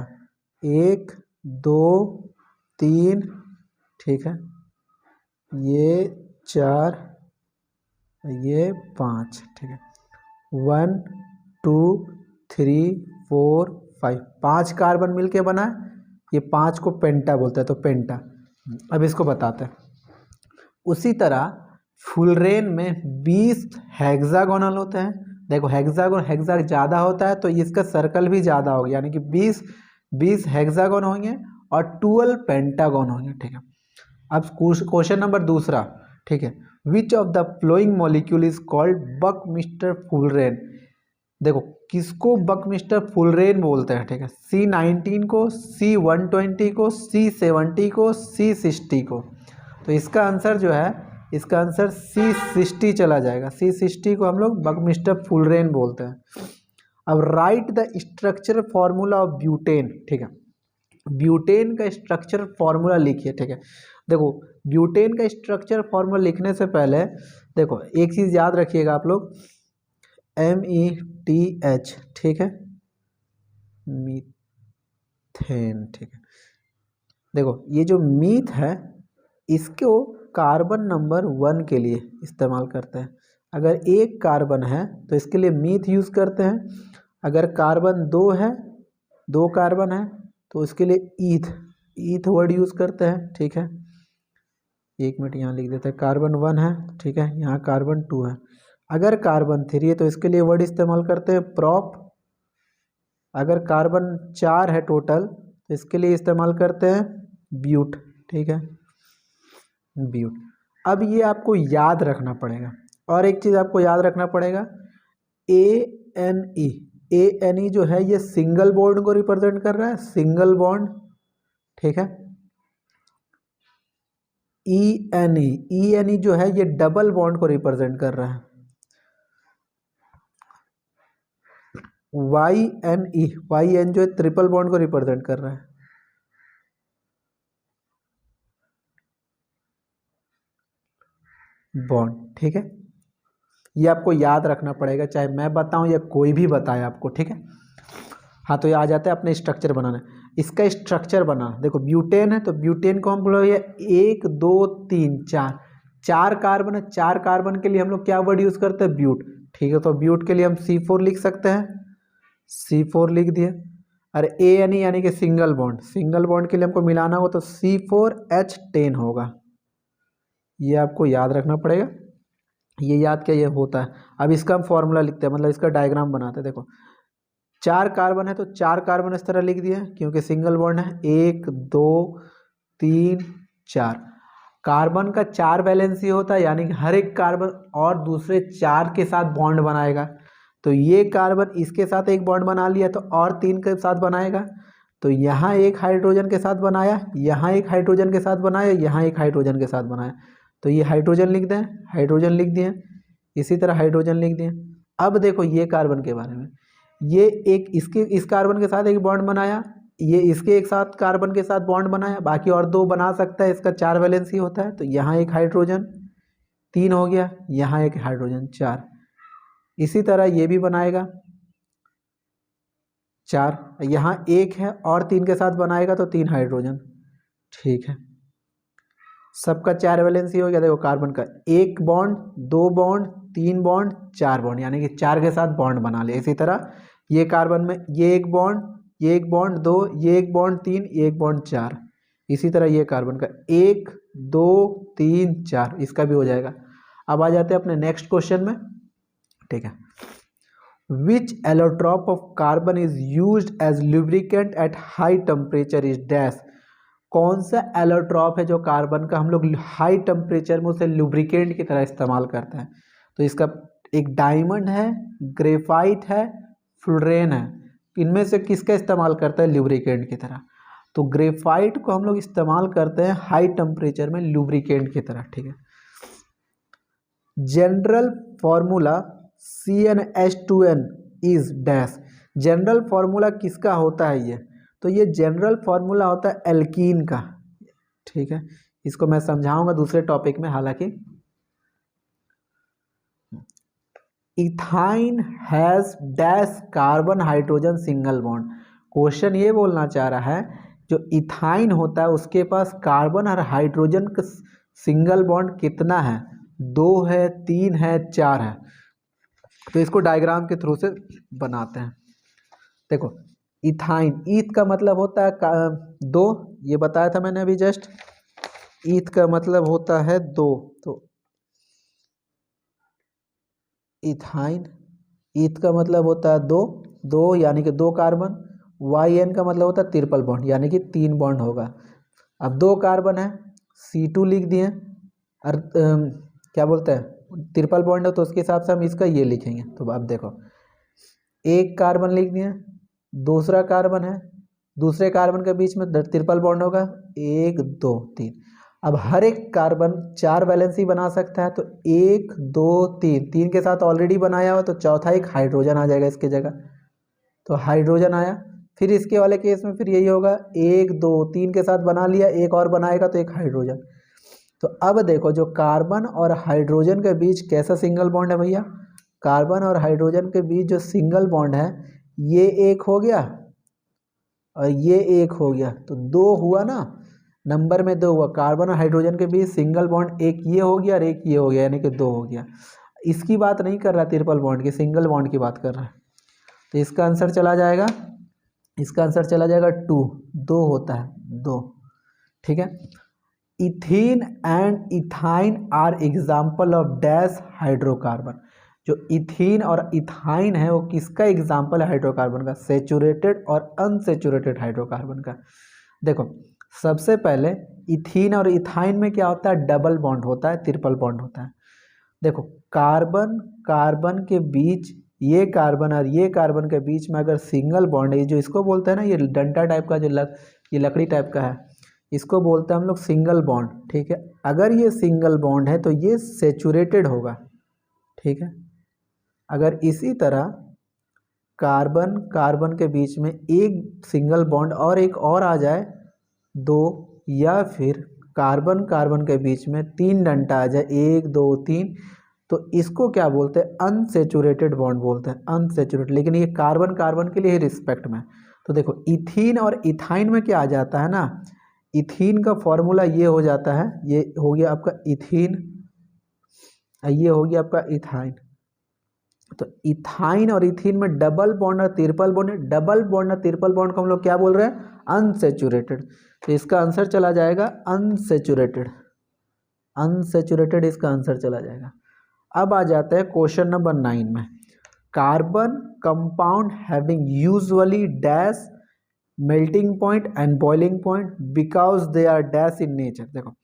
Speaker 1: 1 2 3, ठीक है, ये 4 ये 5, ठीक है, 1 2 3 4 5, 5 कार्बन मिलके बना है, ये 5 को पेंटा बोलते हैं, तो पेंटा। अब इसको बताते हैं, उसी तरह फुलरेन में 20 हेक्सागोनल होते हैं। देखो हेक्सा ज़्यादा होता है तो इसका सर्कल भी ज़्यादा होगा, यानी कि 20 हेक्सागोन होंगे और 12 पेंटागोन होंगे, ठीक है। अब क्वेश्चन नंबर दूसरा, ठीक है, which of the following molecule is called buckminsterfullerene. देखो किसको बकमिस्टर फुलरेन बोलते हैं, ठीक है, C19 को, C120 को, C70 को, C60 को। तो इसका आंसर जो है इसका आंसर C60 चला जाएगा। C60 को हम लोग बकमिस्टर फुलरेन बोलते हैं। अब right the structure formula of butane, ठीक है, ब्यूटेन का स्ट्रक्चर फॉर्मूला लिखिए, ठीक है। देखो ब्यूटेन का स्ट्रक्चर फॉर्मूला लिखने से पहले देखो एक चीज़ याद रखिएगा आप लोग, METH, ठीक है, मीथेन, ठीक है। देखो ये जो मीथ है इसको कार्बन नंबर 1 के लिए इस्तेमाल करते हैं। अगर एक कार्बन है तो इसके लिए मीथ यूज़ करते हैं। अगर कार्बन 2 है, 2 कार्बन है, तो इसके लिए ईथ वर्ड यूज़ करते हैं, ठीक है। 1 मिनट यहाँ लिख देते हैं, कार्बन 1 है, ठीक है, यहाँ कार्बन 2 है। अगर कार्बन 3 है तो इसके लिए वर्ड इस्तेमाल करते हैं प्रॉप। अगर कार्बन 4 है टोटल तो इसके लिए इस्तेमाल करते हैं ब्यूट, ठीक है, ब्यूट। अब ये आपको याद रखना पड़ेगा, और एक चीज़ आपको याद रखना पड़ेगा, ANE जो है ये सिंगल बॉन्ड को रिप्रेजेंट कर रहा है, सिंगल बॉन्ड, ठीक है। ENE जो है ये डबल बॉन्ड को रिप्रेजेंट कर रहा है। YN जो है ट्रिपल बॉन्ड को रिप्रेजेंट कर रहा है। बॉन्ड, ठीक है, ये आपको याद रखना पड़ेगा, चाहे मैं बताऊं या कोई भी बताए आपको, ठीक है। हाँ, तो ये आ जाता है अपने स्ट्रक्चर बनाना। इसका स्ट्रक्चर बना, देखो ब्यूटेन है तो ब्यूटेन को हम बोलोगे 1 2 3 4, 4 कार्बन है, 4 कार्बन के लिए हम लोग क्या वर्ड यूज़ करते हैं, ब्यूट, ठीक है। तो ब्यूट के लिए हम C4 लिख सकते हैं, C4 लिख दिए। अरे ANE यानी कि सिंगल बॉन्ड, सिंगल बॉन्ड के लिए हमको मिलाना हो तो C4H10 होगा। ये आपको याद रखना पड़ेगा, ये याद क्या ये होता है। अब इसका हम फॉर्मूला लिखते हैं, मतलब इसका डायग्राम बनाते हैं। देखो 4 कार्बन है तो 4 कार्बन इस तरह लिख दिया क्योंकि सिंगल बॉन्ड है, 1 2 3 4। कार्बन का 4 वैलेंसी होता है, यानी कि हर एक कार्बन और दूसरे 4 के साथ बॉन्ड बनाएगा। तो ये कार्बन इसके साथ एक बॉन्ड बना लिया तो और 3 के साथ बनाएगा। तो यहाँ एक हाइड्रोजन के साथ बनाया, यहाँ एक हाइड्रोजन के साथ बनाया, यहाँ एक हाइड्रोजन के साथ बनाया, तो ये हाइड्रोजन लिख दें, हाइड्रोजन लिख दिए, इसी तरह हाइड्रोजन लिख दिए। अब देखो ये कार्बन के बारे में, ये एक इसके इस कार्बन के साथ एक बॉन्ड बनाया, ये इसके एक साथ कार्बन के साथ बॉन्ड बनाया, बाकी और 2 बना सकता है, इसका 4 वैलेंसी होता है। तो यहाँ एक हाइड्रोजन 3 हो गया, यहाँ एक हाइड्रोजन 4, इसी तरह ये भी बनाएगा 4, यहाँ 1 है और 3 के साथ बनाएगा तो 3 हाइड्रोजन, ठीक है। सबका 4 वैलेंसी हो गया। देखो कार्बन का 1 बॉन्ड 2 बॉन्ड 3 बॉन्ड 4 बॉन्ड, यानी कि 4 के साथ बॉन्ड बना लिया। इसी तरह ये कार्बन में ये 1 बॉन्ड, ये 1 बॉन्ड 2, ये 1 बॉन्ड 3, ये 1 बॉन्ड 4। इसी तरह ये कार्बन का 1 2 3 4, इसका भी हो जाएगा। अब आ जाते हैं अपने नेक्स्ट क्वेश्चन में, ठीक है। Which allotrope of carbon is used as lubricant at high temperature is dash. कौन सा एलोट्रॉप है जो कार्बन का हम लोग हाई टेम्परेचर में उसे लुब्रिकेंट की तरह इस्तेमाल करते हैं। तो इसका एक डायमंड है, ग्रेफाइट है, फ्लोरेन है, इनमें से किसका इस्तेमाल करता है लुब्रिकेंट की तरह। तो ग्रेफाइट को हम लोग इस्तेमाल करते हैं हाई टेम्परेचर में लुब्रिकेंट की तरह, ठीक है। General formula CnH2n is dash. General formula किसका होता है ये, तो ये जनरल फॉर्मूला होता है एल्कीन का, ठीक है। इसको मैं समझाऊंगा दूसरे टॉपिक में। हालांकि ethyne has dash carbon hydrogen single bond. Question ये बोलना चाह रहा है जो इथाइन होता है उसके पास कार्बन और हाइड्रोजन का सिंगल बॉन्ड कितना है, 2 है, 3 है, 4 है। तो इसको डायग्राम के थ्रू से बनाते हैं। देखो इथाइन, ईथ का मतलब होता है 2, ये बताया था मैंने अभी जस्ट, ईथ का मतलब होता है 2। तो इथाइन, ईथ का मतलब होता है 2, 2 यानी कि 2 कार्बन। YN का मतलब होता है ट्रिपल बॉन्ड, यानी कि 3 बॉन्ड होगा। अब 2 कार्बन है, C2 लिख दिए, और क्या बोलते हैं ट्रिपल बॉन्ड है तो उसके हिसाब से हम इसका ये लिखेंगे। तो अब देखो 1 कार्बन लिख दिए, दूसरा कार्बन है, दूसरे कार्बन के बीच में ट्रिपल बॉन्ड होगा, 1 2 3। अब हर एक कार्बन 4 वैलेंसी बना सकता है, तो 1 2 3, 3 के साथ ऑलरेडी बनाया हो तो चौथा एक हाइड्रोजन आ जाएगा इसके जगह, तो हाइड्रोजन आया। फिर इसके वाले केस में फिर यही होगा, 1 2 3 के साथ बना लिया, एक और बनाएगा तो एक हाइड्रोजन। तो अब देखो जो कार्बन और हाइड्रोजन के बीच कैसा सिंगल बॉन्ड है भैया, कार्बन और हाइड्रोजन के बीच जो सिंगल बॉन्ड है ये एक हो गया और ये एक हो गया, तो 2 हुआ ना, नंबर में 2 हुआ। कार्बन और हाइड्रोजन के बीच सिंगल बॉन्ड एक ये हो गया और एक ये हो गया, यानी कि 2 हो गया। इसकी बात नहीं कर रहा ट्रिपल बॉन्ड की, सिंगल बॉन्ड की बात कर रहा है। तो इसका आंसर चला जाएगा, इसका आंसर चला जाएगा 2, 2 होता है 2, ठीक है। Ethene and ethyne are example of dash hydrocarbon. जो इथीन और इथाइन है वो किसका एग्जाम्पल है हाइड्रोकार्बन का, सेचुरेटेड और अनसेचुरेटेड हाइड्रोकार्बन का। देखो सबसे पहले इथीन और इथाइन में क्या होता है, डबल बॉन्ड होता है, ट्रिपल बॉन्ड होता है। देखो कार्बन कार्बन के बीच, ये कार्बन और ये कार्बन के बीच में अगर सिंगल बॉन्ड है, जो इसको बोलते हैं ना, ये डंडा टाइप का जो ये लकड़ी टाइप का है, इसको बोलते हैं हम लोग सिंगल बॉन्ड, ठीक है। अगर ये सिंगल बॉन्ड है तो ये सेचुरेटेड होगा, ठीक है। अगर इसी तरह कार्बन कार्बन के बीच में एक सिंगल बॉन्ड और एक और आ जाए 2, या फिर कार्बन कार्बन के बीच में 3 डंडा आ जाए 1 2 3, तो इसको क्या बोलते हैं, अनसेचुरेटेड बॉन्ड बोलते हैं, अनसेचुरेटेड। लेकिन ये कार्बन कार्बन के लिए ही रिस्पेक्ट में। तो देखो इथीन और इथाइन में क्या आ जाता है ना, इथीन का फॉर्मूला ये हो जाता है, ये हो गया आपका इथीन, ये हो गया आपका इथाइन। तो इथाइन और इथीन में डबल बॉन्ड और ट्रिपल बॉन्ड है, डबल बॉन्ड और ट्रिपल बॉन्ड को हम लोग क्या बोल रहे हैं, अनसेचुरेटेड। तो इसका आंसर चला जाएगा अनसेचुरेटेड, अनसेचुरेटेड इसका आंसर चला जाएगा। अब आ जाते हैं क्वेश्चन नंबर 9 में, carbon compound having usually dash melting point and boiling point because they are dash in nature. देखो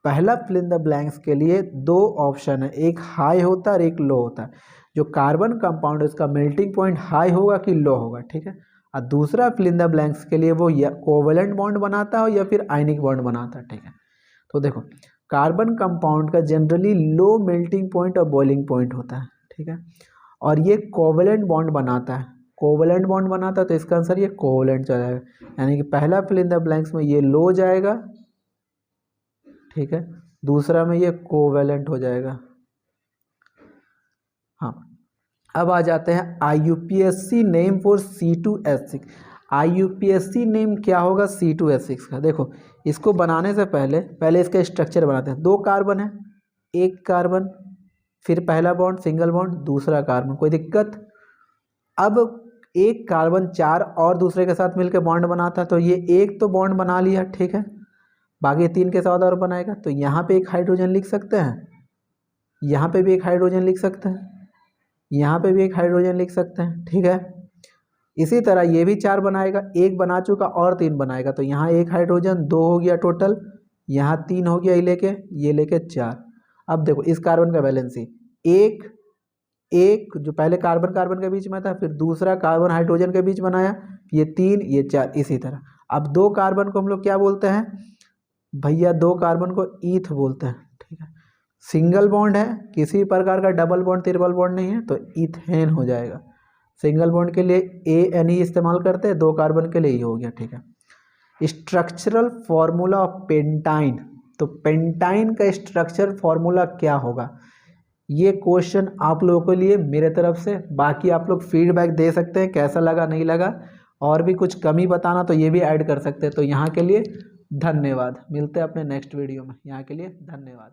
Speaker 1: पहला फिल इन द ब्लैंक्स के लिए 2 ऑप्शन है, एक हाई होता है और एक लो होता है। जो कार्बन कंपाउंड है उसका मेल्टिंग पॉइंट हाई होगा कि लो होगा, ठीक है। और दूसरा फिल इन द ब्लैंक्स के लिए वो या कोवेलेंट बॉन्ड बनाता है या फिर आयनिक बॉन्ड बनाता है, ठीक है। तो देखो कार्बन कंपाउंड का जनरली लो मेल्टिंग पॉइंट और बॉइलिंग पॉइंट होता है, ठीक है। और ये कोवेलेंट बॉन्ड बनाता है, कोवेलेंट बॉन्ड बनाता है, तो इसका आंसर ये कोवेलेंट चला जाएगा। यानी कि पहला फिल इन द ब्लैंक्स में ये लो जाएगा, ठीक है, दूसरा में ये कोवेलेंट हो जाएगा। हाँ अब आ जाते हैं IUPAC name for C2H6। IUPAC name क्या होगा C2H6 का। देखो इसको बनाने से पहले इसका स्ट्रक्चर बनाते हैं। 2 कार्बन है, एक कार्बन, फिर पहला बॉन्ड सिंगल बॉन्ड, दूसरा कार्बन, कोई दिक्कत। अब एक कार्बन 4 और दूसरे के साथ मिलकर बॉन्ड बनाता है, तो ये एक तो बॉन्ड बना लिया, ठीक है, बाकी 3 के साथ और बनाएगा। तो यहाँ पे एक हाइड्रोजन लिख सकते हैं, यहाँ पे भी एक हाइड्रोजन लिख सकते हैं, यहाँ पे भी एक हाइड्रोजन लिख सकते हैं, ठीक है। इसी तरह ये भी 4 बनाएगा, एक बना चुका और 3 बनाएगा, तो यहाँ एक हाइड्रोजन 2 हो गया टोटल, यहाँ 3 हो गया, ये लेके 4। अब देखो इस कार्बन का वैलेंसी एक एक जो पहले कार्बन कार्बन के बीच में था, फिर दूसरा कार्बन हाइड्रोजन के बीच बनाया, ये 3 ये 4, इसी तरह। अब 2 कार्बन को हम लोग क्या बोलते हैं भैया, 2 कार्बन को ईथ बोलते हैं, ठीक है। सिंगल बॉन्ड है, किसी प्रकार का डबल बॉन्ड ट्रिपल बॉन्ड नहीं है, तो इथेन हो जाएगा। सिंगल बॉन्ड के लिए AN ही इस्तेमाल करते हैं, 2 कार्बन के लिए ये हो गया, ठीक है। स्ट्रक्चरल फॉर्मूला ऑफ पेंटाइन, तो पेंटाइन का स्ट्रक्चर फॉर्मूला क्या होगा, ये क्वेश्चन आप लोगों के लिए मेरे तरफ से। बाकी आप लोग फीडबैक दे सकते हैं कैसा लगा नहीं लगा, और भी कुछ कमी बताना तो ये भी ऐड कर सकते हैं। तो यहाँ के लिए धन्यवाद, मिलते हैं अपने नेक्स्ट वीडियो में, यहाँ के लिए धन्यवाद।